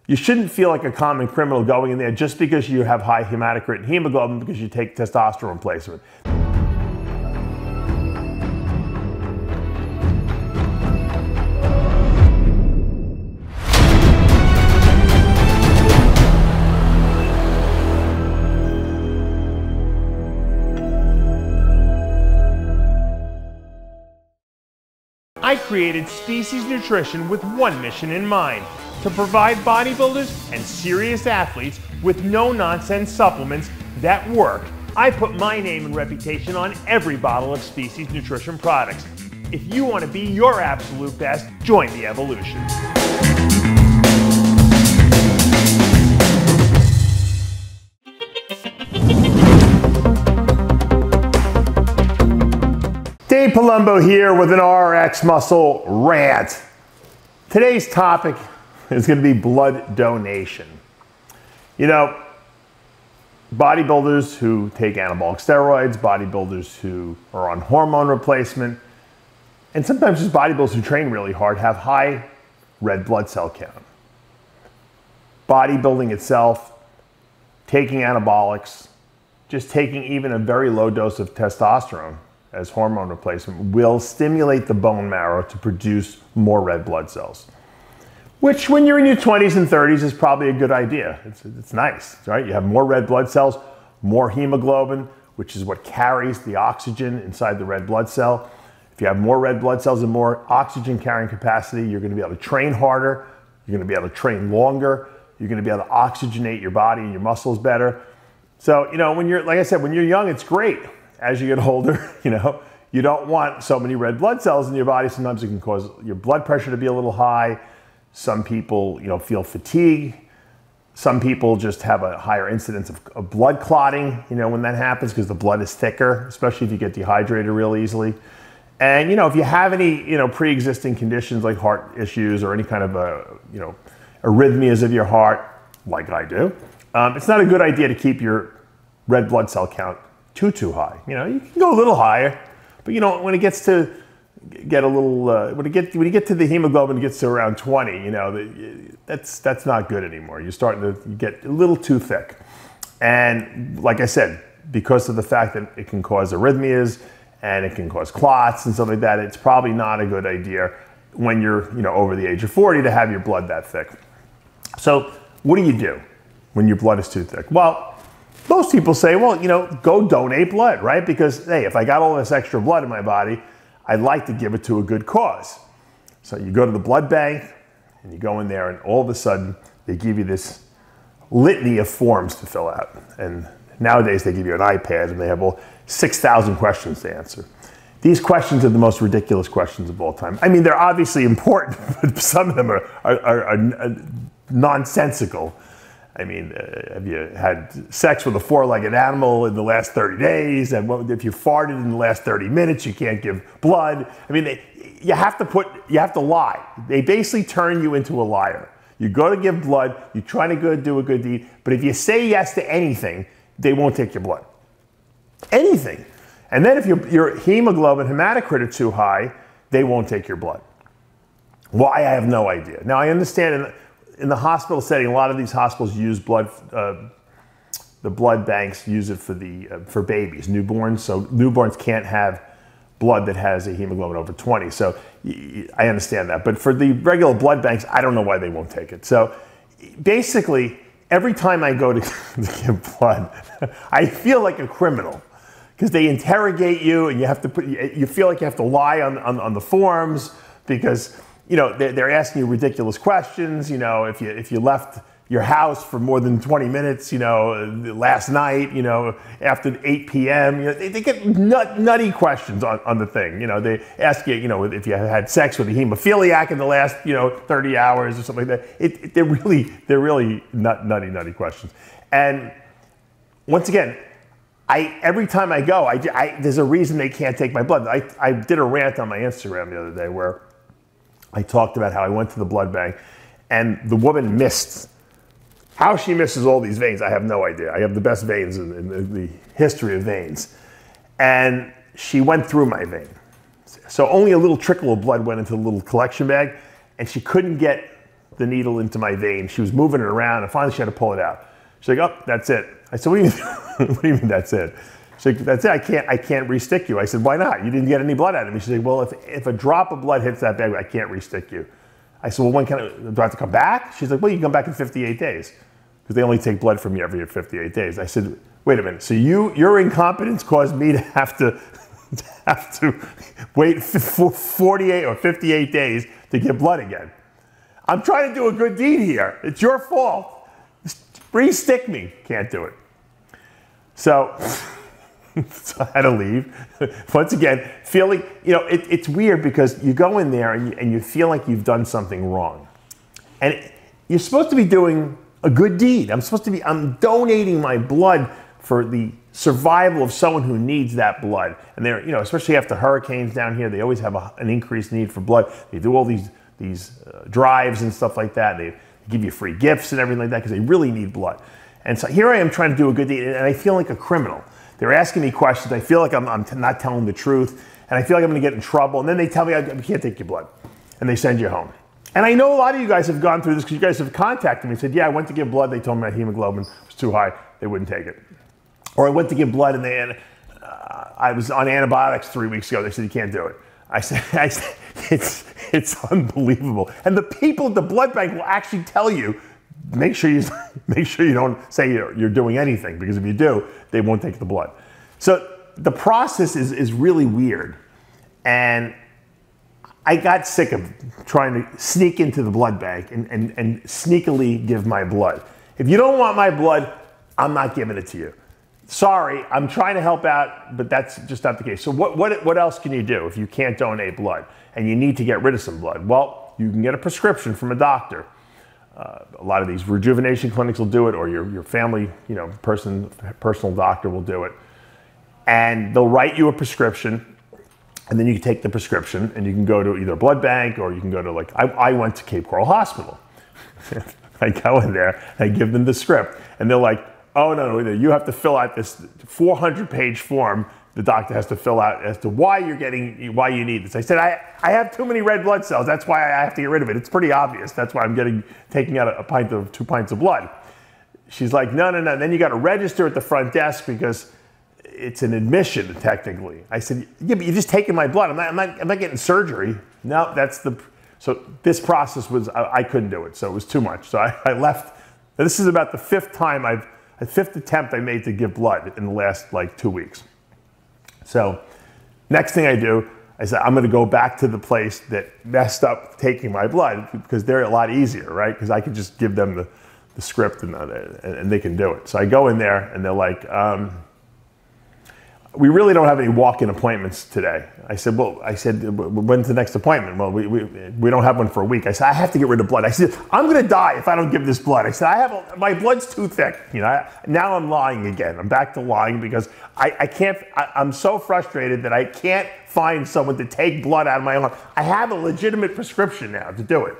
You shouldn't feel like a common criminal going in there just because you have high hematocrit and hemoglobin because you take testosterone replacement. I created Species Nutrition with one mission in mind: to provide bodybuilders and serious athletes with no-nonsense supplements that work. I put my name and reputation on every bottle of Species Nutrition products. If you want to be your absolute best, join the evolution. Dave Palumbo here with an RX Muscle rant. Today's topic is going to be blood donation. You know, bodybuilders who take anabolic steroids, bodybuilders who are on hormone replacement, and sometimes just bodybuilders who train really hard have high red blood cell count. Bodybuilding itself, taking anabolics, just taking even a very low dose of testosterone as hormone replacement will stimulate the bone marrow to produce more red blood cells, which when you're in your 20s and 30s is probably a good idea. It's nice, right? You have more red blood cells, more hemoglobin, which is what carries the oxygen inside the red blood cell. If you have more red blood cells and more oxygen carrying capacity, you're going to be able to train harder, you're going to be able to train longer, you're going to be able to oxygenate your body and your muscles better. So, you know, when you're, like I said, when you're young, it's great. As you get older, you know, you don't want so many red blood cells in your body. Sometimes it can cause your blood pressure to be a little high. Some people, you know, feel fatigue. Some people just have a higher incidence of blood clotting, you know, when that happens because the blood is thicker, especially if you get dehydrated real easily. And, you know, if you have any, you know, pre-existing conditions like heart issues or any kind of, you know, arrhythmias of your heart, like I do, it's not a good idea to keep your red blood cell count too high. You know, you can go a little higher, but you know, when it gets to get a little, when you get to the hemoglobin, it gets to around 20, you know, that's not good anymore. You're starting to get a little too thick. And like I said, because of the fact that it can cause arrhythmias and it can cause clots and stuff like that, it's probably not a good idea when you're, you know, over the age of 40 to have your blood that thick. So what do you do when your blood is too thick? Well, most people say, well, you know, go donate blood, right? Because, hey, if I got all this extra blood in my body, I'd like to give it to a good cause. So you go to the blood bank and you go in there and all of a sudden they give you this litany of forms to fill out. And nowadays they give you an iPad and they have all 6,000 questions to answer. These questions are the most ridiculous questions of all time. I mean, they're obviously important, but some of them are nonsensical. I mean, have you had sex with a four-legged animal in the last 30 days? And if you farted in the last 30 minutes, you can't give blood. I mean, you have to lie. They basically turn you into a liar. You go to give blood, you try to go do a good deed, but if you say yes to anything, they won't take your blood. Anything. And then if your hemoglobin, hematocrit are too high, they won't take your blood. Why? I have no idea. Now, I understand in the hospital setting, a lot of these hospitals use blood, the blood banks use it for babies, newborns. So newborns can't have blood that has a hemoglobin over 20. So I understand that. But for the regular blood banks, I don't know why they won't take it. So basically, every time I go to give blood, I feel like a criminal because they interrogate you and you have to you feel like you have to lie on the forms because, you know, they're asking you ridiculous questions. You know, if you left your house for more than 20 minutes, you know, last night, you know, after 8 p.m., you know, they get nutty questions on the thing. You know, they ask you, you know, if you had sex with a hemophiliac in the last, you know, 30 hours or something like that. They're really nutty questions. And once again, every time I go, there's a reason they can't take my blood. I did a rant on my Instagram the other day where I talked about how I went to the blood bank and the woman missed. How she misses all these veins, I have no idea. I have the best veins in the history of veins. And she went through my vein. So only a little trickle of blood went into the little collection bag and she couldn't get the needle into my vein. She was moving it around, and finally she had to pull it out. She's like, oh, that's it. I said, what do you mean, what do you mean that's it? She's like, that's it, I can't re-stick you. I said, why not? You didn't get any blood out of me. She's like, well, if a drop of blood hits that bag, I can't re-stick you. I said, well, when do I have to come back? She's like, well, you can come back in 58 days. Because they only take blood from you every 58 days. I said, wait a minute, so your incompetence caused me to have to wait 48 or 58 days to get blood again. I'm trying to do a good deed here. It's your fault. Re-stick me. Can't do it. So, so I had to leave. Once again, feeling, it's weird because you go in there and you feel like you've done something wrong. And you're supposed to be doing a good deed. I'm donating my blood for the survival of someone who needs that blood. And they're, especially after hurricanes down here, they always have an increased need for blood. They do all these drives and stuff like that. They give you free gifts and everything like that because they really need blood. And so here I am trying to do a good deed, and I feel like a criminal. They're asking me questions. I feel like I'm not telling the truth, and I feel like I'm going to get in trouble. And then they tell me I can't take your blood, and they send you home. And I know a lot of you guys have gone through this because you guys have contacted me and said, yeah, I went to give blood. They told me my hemoglobin was too high. They wouldn't take it. Or I went to give blood and I was on antibiotics 3 weeks ago. They said, you can't do it. I said it's unbelievable. And the people at the blood bank will actually tell you, make sure you don't say you're doing anything, because if you do, they won't take the blood. So the process is really weird. And I got sick of trying to sneak into the blood bank and sneakily give my blood. If you don't want my blood, I'm not giving it to you. Sorry, I'm trying to help out, but that's just not the case. So what else can you do if you can't donate blood and you need to get rid of some blood? Well, you can get a prescription from a doctor. A lot of these rejuvenation clinics will do it, or your family, personal doctor will do it. And they'll write you a prescription, and then you can take the prescription and you can go to either a blood bank, or you can go to, like, I went to Cape Coral Hospital. I go in there, I give them the script, and they're like, oh, no, you have to fill out this 400-page form the doctor has to fill out as to why you need this. I said, I have too many red blood cells. That's why I have to get rid of it. It's pretty obvious. That's why I'm taking out 2 pints of blood. She's like, no. Then you got to register at the front desk because it's an admission, technically. I said, yeah, but you're just taking my blood. I'm not getting surgery. No, so this process was, I couldn't do it. So it was too much. So I left. And this is about the fifth attempt I made to give blood in the last 2 weeks. So next thing I do, I said, I'm going to go back to the place that messed up taking my blood, because they're a lot easier, right? Because I can just give them the script and they can do it. So I go in there and they're like, we really don't have any walk-in appointments today. I said, when's the next appointment? Well, we don't have one for a week. I said, I have to get rid of blood. I said, I'm going to die if I don't give this blood. I said, my blood's too thick. Now I'm lying again. I'm back to lying because I'm so frustrated that I can't find someone to take blood out of my arm. I have a legitimate prescription now to do it.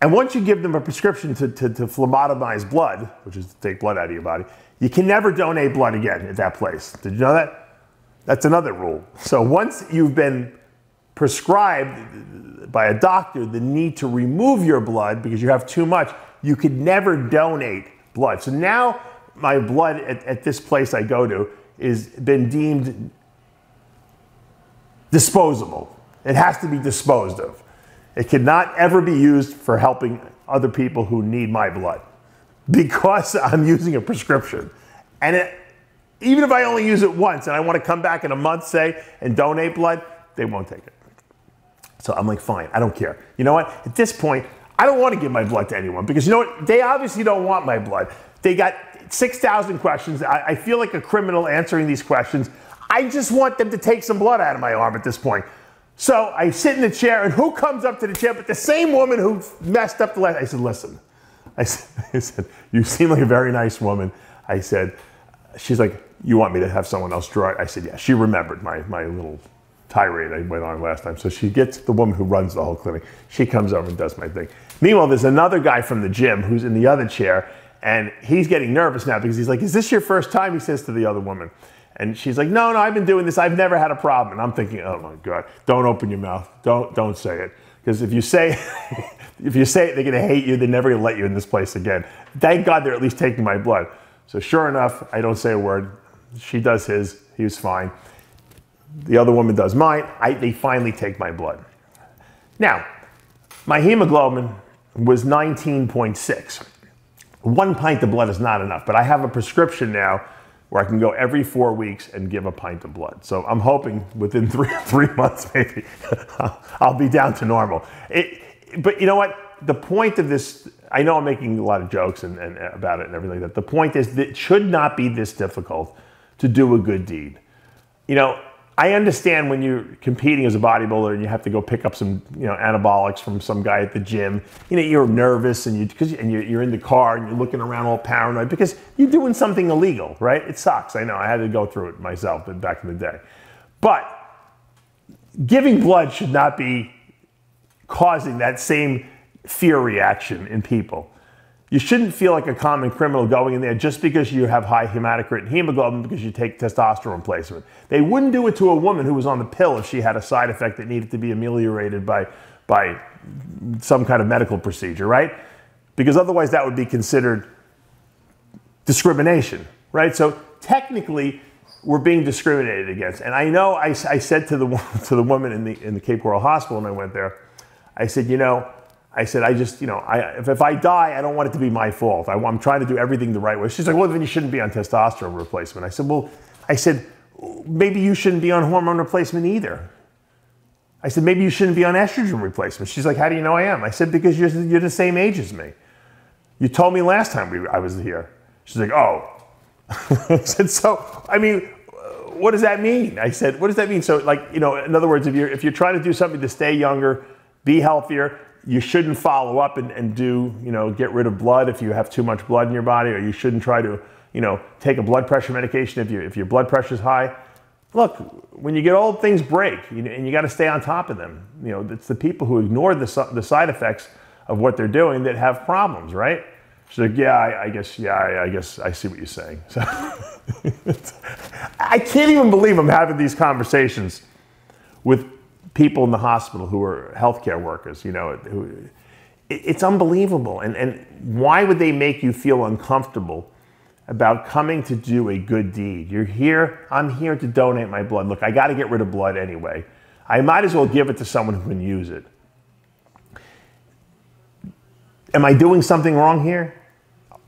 And once you give them a prescription to phlebotomize blood, which is to take blood out of your body, you can never donate blood again at that place. Did you know that? That's another rule. So once you've been prescribed by a doctor the need to remove your blood because you have too much, you could never donate blood. So now my blood at this place I go to is been deemed disposable. It has to be disposed of. It cannot ever be used for helping other people who need my blood, because I'm using a prescription. And even if I only use it once and I want to come back in a month, say, and donate blood, they won't take it. So I'm like, fine, I don't care. You know what? At this point, I don't want to give my blood to anyone, because you know what? They obviously don't want my blood. They got 6,000 questions. I feel like a criminal answering these questions. I just want them to take some blood out of my arm at this point. So I sit in the chair, and who comes up to the chair but the same woman who messed up the last? I said, listen. I said, you seem like a very nice woman. I said, she's like, you want me to have someone else draw it? I said, yeah. She remembered my little tirade I went on last time. So she gets the woman who runs the whole clinic. She comes over and does my thing. Meanwhile, there's another guy from the gym who's in the other chair, and he's getting nervous now because he's like, is this your first time? He says to the other woman. And she's like, no, I've been doing this. I've never had a problem. And I'm thinking, oh my God, don't open your mouth. Don't say it. Because if you say if you say it, they're going to hate you. They're never going to let you in this place again. Thank God they're at least taking my blood. So sure enough, I don't say a word. She does his. He was fine. The other woman does mine. They finally take my blood. Now, my hemoglobin was 19.6. 1 pint of blood is not enough, but I have a prescription now where I can go every 4 weeks and give a pint of blood. So I'm hoping within three months, maybe, I'll be down to normal. But you know what? The point of this, I know I'm making a lot of jokes and about it and everything like that. The point is that it should not be this difficult to do a good deed. You know, I understand when you're competing as a bodybuilder and you have to go pick up some, anabolics from some guy at the gym. You're nervous and you're in the car and you're looking around all paranoid because you're doing something illegal, right? It sucks. I know. I had to go through it myself back in the day. But giving blood should not be causing that same fear reaction in people. You shouldn't feel like a common criminal going in there just because you have high hematocrit and hemoglobin because you take testosterone replacement. They wouldn't do it to a woman who was on the pill if she had a side effect that needed to be ameliorated by some kind of medical procedure, right? Because otherwise that would be considered discrimination, right? So technically we're being discriminated against. And I know I said to the woman in the Cape Coral Hospital when I went there, I said, if I die, I don't want it to be my fault. I'm trying to do everything the right way. She's like, well, then you shouldn't be on testosterone replacement. I said, maybe you shouldn't be on hormone replacement either. I said, maybe you shouldn't be on estrogen replacement. She's like, how do you know I am? I said, because you're the same age as me. You told me last time I was here. She's like, oh. I said, so, I mean, what does that mean? I said, what does that mean? So in other words, if you're trying to do something to stay younger, be healthier, you shouldn't follow up and do, get rid of blood if you have too much blood in your body, or you shouldn't try to, take a blood pressure medication if your blood pressure is high. Look, when you get old, things break, and you got to stay on top of them. It's the people who ignore the side effects of what they're doing that have problems, right? She's like, I guess I see what you're saying. So I can't even believe I'm having these conversations with people in the hospital who are healthcare workers, it's unbelievable. And why would they make you feel uncomfortable about coming to do a good deed? You're here, I'm here to donate my blood. Look, I got to get rid of blood anyway. I might as well give it to someone who can use it. Am I doing something wrong here?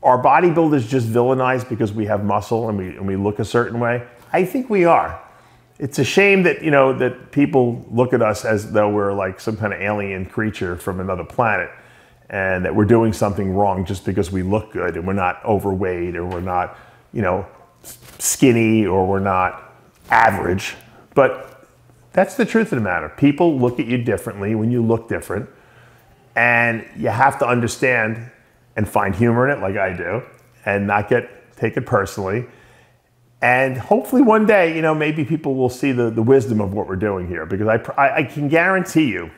Are bodybuilders just villainized because we have muscle and we look a certain way? I think we are. It's a shame that, that people look at us as though we're like some kind of alien creature from another planet and that we're doing something wrong just because we look good and we're not overweight or we're not, skinny or we're not average. But that's the truth of the matter. People look at you differently when you look different, and you have to understand and find humor in it like I do and not take it personally. And hopefully one day, maybe people will see the wisdom of what we're doing here, because I can guarantee you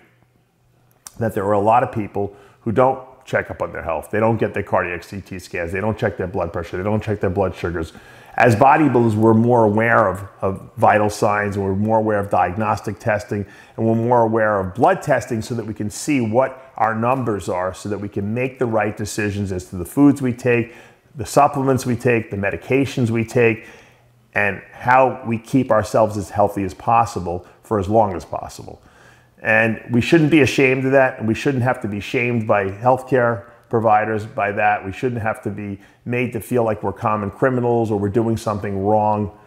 that there are a lot of people who don't check up on their health. They don't get their cardiac CT scans. They don't check their blood pressure. They don't check their blood sugars. As bodybuilders, we're more aware of vital signs, and we're more aware of diagnostic testing, and we're more aware of blood testing so that we can see what our numbers are, so that we can make the right decisions as to the foods we take, the supplements we take, the medications we take, and how we keep ourselves as healthy as possible for as long as possible. And we shouldn't be ashamed of that, and we shouldn't have to be shamed by healthcare providers by that. We shouldn't have to be made to feel like we're common criminals or we're doing something wrong.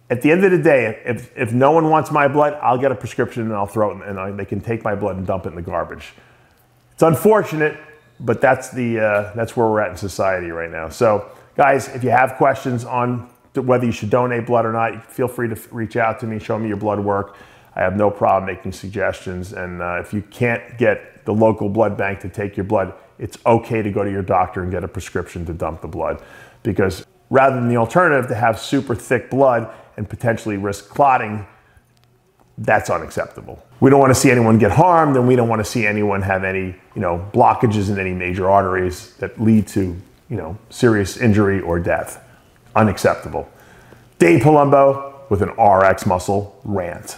At the end of the day, if no one wants my blood, I'll get a prescription and I'll throw it, and they can take my blood and dump it in the garbage. It's unfortunate, but that's where we're at in society right now. So guys, if you have questions on whether you should donate blood or not, feel free to reach out to me, show me your blood work. I have no problem making suggestions. And if you can't get the local blood bank to take your blood, it's okay to go to your doctor and get a prescription to dump the blood. Because rather than the alternative to have super thick blood and potentially risk clotting, that's unacceptable. We don't want to see anyone get harmed, and we don't want to see anyone have any, blockages in any major arteries that lead to, serious injury or death. Unacceptable. Dave Palumbo with an RX Muscle rant.